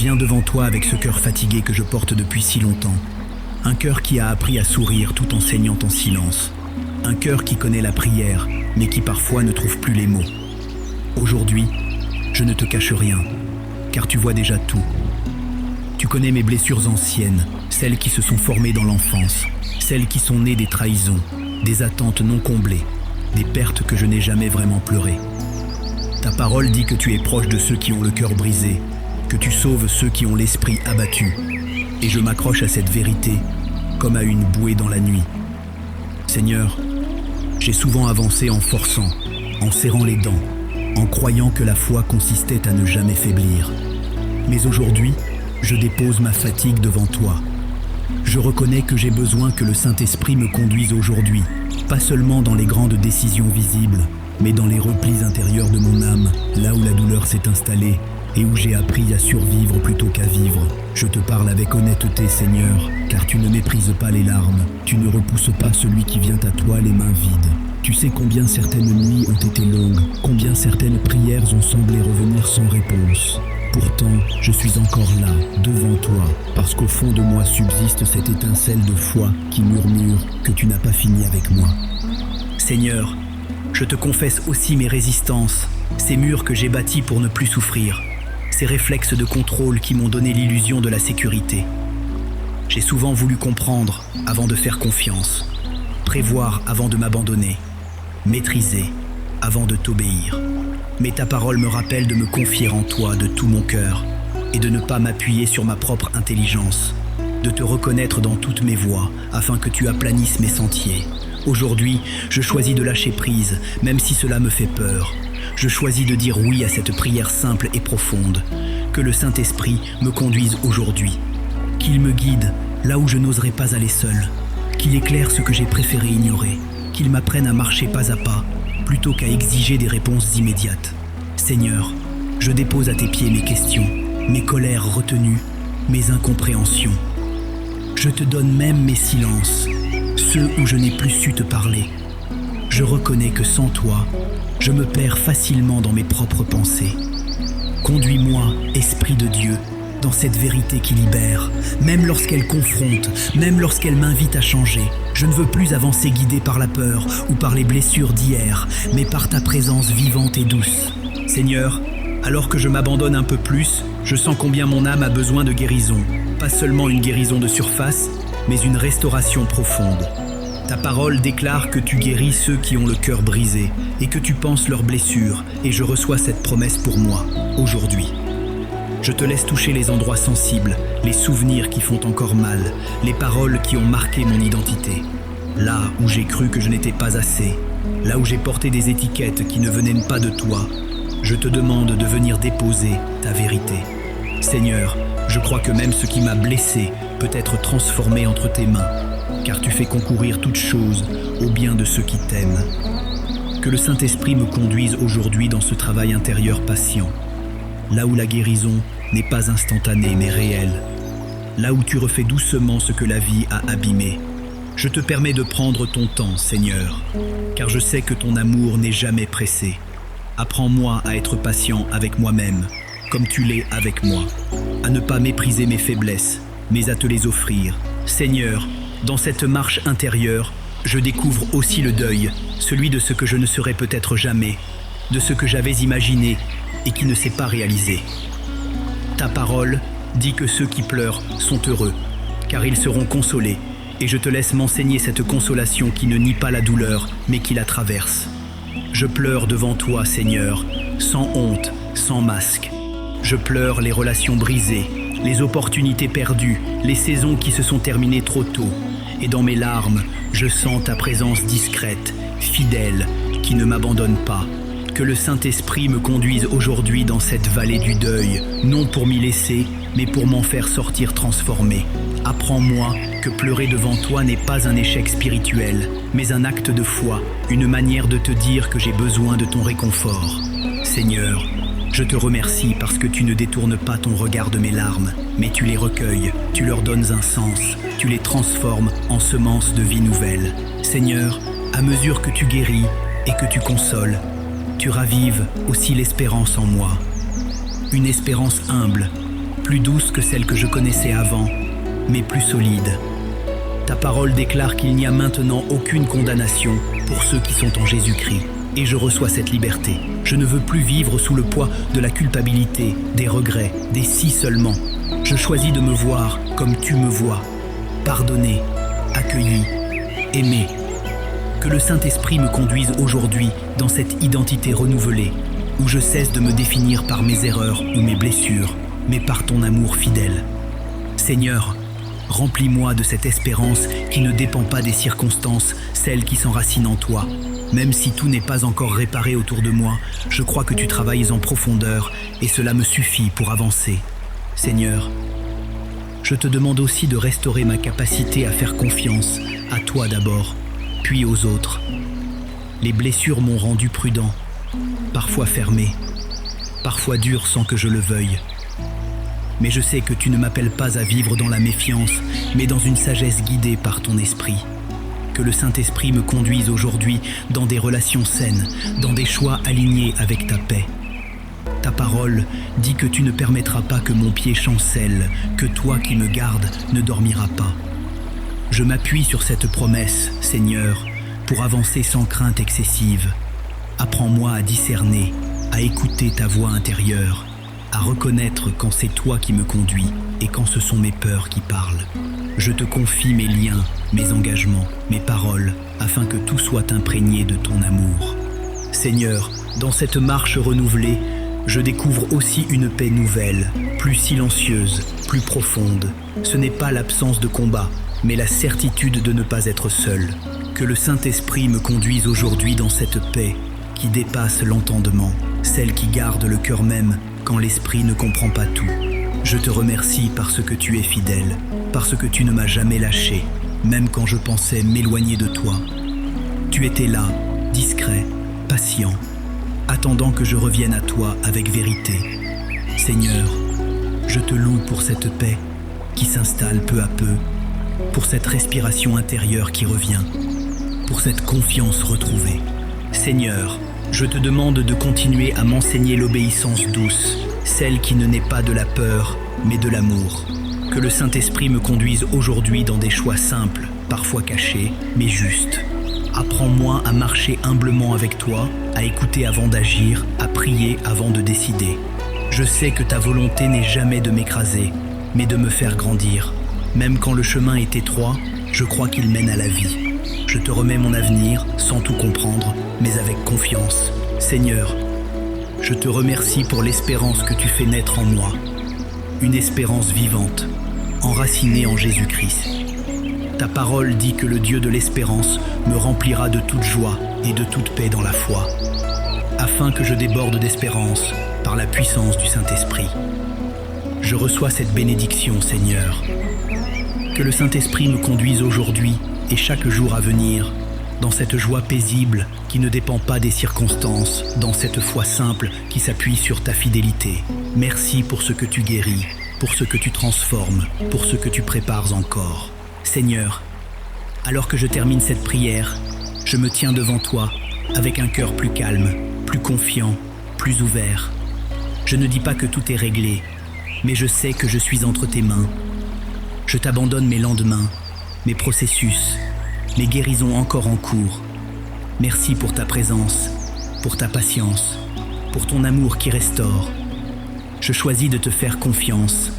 viens devant toi avec ce cœur fatigué que je porte depuis si longtemps. Un cœur qui a appris à sourire tout en saignant en silence. Un cœur qui connaît la prière, mais qui parfois ne trouve plus les mots. Aujourd'hui, je ne te cache rien, car tu vois déjà tout. Tu connais mes blessures anciennes, celles qui se sont formées dans l'enfance, celles qui sont nées des trahisons, des attentes non comblées, des pertes que je n'ai jamais vraiment pleurées. Ta parole dit que tu es proche de ceux qui ont le cœur brisé, que tu sauves ceux qui ont l'esprit abattu. Et je m'accroche à cette vérité comme à une bouée dans la nuit. Seigneur, j'ai souvent avancé en forçant, en serrant les dents, en croyant que la foi consistait à ne jamais faiblir. Mais aujourd'hui, je dépose ma fatigue devant toi. Je reconnais que j'ai besoin que le Saint-Esprit me conduise aujourd'hui, pas seulement dans les grandes décisions visibles, mais dans les replis intérieurs de mon âme, là où la douleur s'est installée et où j'ai appris à survivre plutôt qu'à vivre. Je te parle avec honnêteté, Seigneur, car tu ne méprises pas les larmes, tu ne repousses pas celui qui vient à toi les mains vides. Tu sais combien certaines nuits ont été longues, combien certaines prières ont semblé revenir sans réponse. Pourtant, je suis encore là, devant toi, parce qu'au fond de moi subsiste cette étincelle de foi qui murmure que tu n'as pas fini avec moi. Seigneur, je te confesse aussi mes résistances, ces murs que j'ai bâtis pour ne plus souffrir, ces réflexes de contrôle qui m'ont donné l'illusion de la sécurité. J'ai souvent voulu comprendre avant de faire confiance, prévoir avant de m'abandonner, maîtriser avant de t'obéir. Mais ta parole me rappelle de me confier en toi de tout mon cœur et de ne pas m'appuyer sur ma propre intelligence, de te reconnaître dans toutes mes voies afin que tu aplanisses mes sentiers. Aujourd'hui, je choisis de lâcher prise, même si cela me fait peur. Je choisis de dire oui à cette prière simple et profonde. Que le Saint-Esprit me conduise aujourd'hui. Qu'il me guide là où je n'oserais pas aller seul. Qu'il éclaire ce que j'ai préféré ignorer. Qu'il m'apprenne à marcher pas à pas, plutôt qu'à exiger des réponses immédiates. Seigneur, je dépose à tes pieds mes questions, mes colères retenues, mes incompréhensions. Je te donne même mes silences, ceux où je n'ai plus su te parler. Je reconnais que sans toi, je me perds facilement dans mes propres pensées. Conduis-moi, Esprit de Dieu, dans cette vérité qui libère, même lorsqu'elle confronte, même lorsqu'elle m'invite à changer. Je ne veux plus avancer guidé par la peur ou par les blessures d'hier, mais par ta présence vivante et douce. Seigneur, alors que je m'abandonne un peu plus, je sens combien mon âme a besoin de guérison. Pas seulement une guérison de surface, mais une restauration profonde. Ta parole déclare que tu guéris ceux qui ont le cœur brisé et que tu penses leurs blessures, et je reçois cette promesse pour moi, aujourd'hui. Je te laisse toucher les endroits sensibles, les souvenirs qui font encore mal, les paroles qui ont marqué mon identité. Là où j'ai cru que je n'étais pas assez, là où j'ai porté des étiquettes qui ne venaient pas de toi, je te demande de venir déposer ta vérité. Seigneur, je crois que même ce qui m'a blessé peut être transformé entre tes mains, car tu fais concourir toutes choses au bien de ceux qui t'aiment. Que le Saint-Esprit me conduise aujourd'hui dans ce travail intérieur patient, là où la guérison n'est pas instantanée mais réelle, là où tu refais doucement ce que la vie a abîmé. Je te permets de prendre ton temps, Seigneur, car je sais que ton amour n'est jamais pressé. Apprends-moi à être patient avec moi-même, comme tu l'es avec moi, à ne pas mépriser mes faiblesses, mais à te les offrir. Seigneur, dans cette marche intérieure, je découvre aussi le deuil, celui de ce que je ne serai peut-être jamais, de ce que j'avais imaginé et qui ne s'est pas réalisé. Ta parole dit que ceux qui pleurent sont heureux, car ils seront consolés, et je te laisse m'enseigner cette consolation qui ne nie pas la douleur, mais qui la traverse. Je pleure devant toi, Seigneur, sans honte, sans masque. Je pleure les relations brisées, les opportunités perdues, les saisons qui se sont terminées trop tôt. Et dans mes larmes, je sens ta présence discrète, fidèle, qui ne m'abandonne pas. Que le Saint-Esprit me conduise aujourd'hui dans cette vallée du deuil, non pour m'y laisser, mais pour m'en faire sortir transformé. Apprends-moi que pleurer devant toi n'est pas un échec spirituel, mais un acte de foi, une manière de te dire que j'ai besoin de ton réconfort. Seigneur, je te remercie parce que tu ne détournes pas ton regard de mes larmes, mais tu les recueilles, tu leur donnes un sens, tu les transformes en semences de vie nouvelle. Seigneur, à mesure que tu guéris et que tu consoles, tu ravives aussi l'espérance en moi. Une espérance humble, plus douce que celle que je connaissais avant, mais plus solide. Ta parole déclare qu'il n'y a maintenant aucune condamnation pour ceux qui sont en Jésus-Christ. Et je reçois cette liberté. Je ne veux plus vivre sous le poids de la culpabilité, des regrets, des si seulement. Je choisis de me voir comme tu me vois. Pardonner, accueillir, aimer. Que le Saint-Esprit me conduise aujourd'hui dans cette identité renouvelée, où je cesse de me définir par mes erreurs ou mes blessures, mais par ton amour fidèle. Seigneur, remplis-moi de cette espérance qui ne dépend pas des circonstances, celle qui s'enracine en toi. Même si tout n'est pas encore réparé autour de moi, je crois que tu travailles en profondeur et cela me suffit pour avancer. Seigneur, je te demande aussi de restaurer ma capacité à faire confiance, à toi d'abord, puis aux autres. Les blessures m'ont rendu prudent, parfois fermé, parfois dur sans que je le veuille. Mais je sais que tu ne m'appelles pas à vivre dans la méfiance, mais dans une sagesse guidée par ton esprit. Que le Saint-Esprit me conduise aujourd'hui dans des relations saines, dans des choix alignés avec ta paix. Ta parole dit que tu ne permettras pas que mon pied chancelle, que toi qui me gardes ne dormiras pas. Je m'appuie sur cette promesse, Seigneur, pour avancer sans crainte excessive. Apprends-moi à discerner, à écouter ta voix intérieure, à reconnaître quand c'est toi qui me conduis et quand ce sont mes peurs qui parlent. Je te confie mes liens, mes engagements, mes paroles, afin que tout soit imprégné de ton amour. Seigneur, dans cette marche renouvelée, je découvre aussi une paix nouvelle, plus silencieuse, plus profonde. Ce n'est pas l'absence de combat, mais la certitude de ne pas être seul. Que le Saint-Esprit me conduise aujourd'hui dans cette paix qui dépasse l'entendement, celle qui garde le cœur même quand l'esprit ne comprend pas tout. Je te remercie parce que tu es fidèle, parce que tu ne m'as jamais lâché, même quand je pensais m'éloigner de toi. Tu étais là, discret, patient, attendant que je revienne à toi avec vérité. Seigneur, je te loue pour cette paix qui s'installe peu à peu, pour cette respiration intérieure qui revient, pour cette confiance retrouvée. Seigneur, je te demande de continuer à m'enseigner l'obéissance douce, celle qui ne naît pas de la peur, mais de l'amour. Que le Saint-Esprit me conduise aujourd'hui dans des choix simples, parfois cachés, mais justes. Apprends-moi à marcher humblement avec toi, à écouter avant d'agir, à prier avant de décider. Je sais que ta volonté n'est jamais de m'écraser, mais de me faire grandir. Même quand le chemin est étroit, je crois qu'il mène à la vie. Je te remets mon avenir, sans tout comprendre, mais avec confiance. Seigneur, je te remercie pour l'espérance que tu fais naître en moi. Une espérance vivante, enracinée en Jésus-Christ. Ta parole dit que le Dieu de l'espérance me remplira de toute joie et de toute paix dans la foi, afin que je déborde d'espérance par la puissance du Saint-Esprit. Je reçois cette bénédiction, Seigneur. Que le Saint-Esprit me conduise aujourd'hui et chaque jour à venir, dans cette joie paisible qui ne dépend pas des circonstances, dans cette foi simple qui s'appuie sur ta fidélité. Merci pour ce que tu guéris, pour ce que tu transformes, pour ce que tu prépares encore. Seigneur, alors que je termine cette prière, je me tiens devant toi avec un cœur plus calme, plus confiant, plus ouvert. Je ne dis pas que tout est réglé, mais je sais que je suis entre tes mains. Je t'abandonne mes lendemains, mes processus, mes guérisons encore en cours. Merci pour ta présence, pour ta patience, pour ton amour qui restaure. Je choisis de te faire confiance,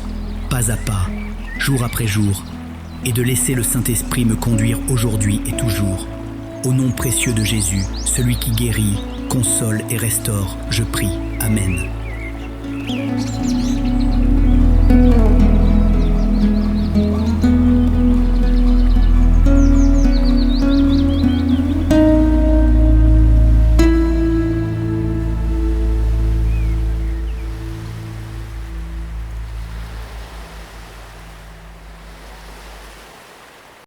pas à pas, jour après jour, et de laisser le Saint-Esprit me conduire aujourd'hui et toujours. Au nom précieux de Jésus, celui qui guérit, console et restaure, je prie. Amen.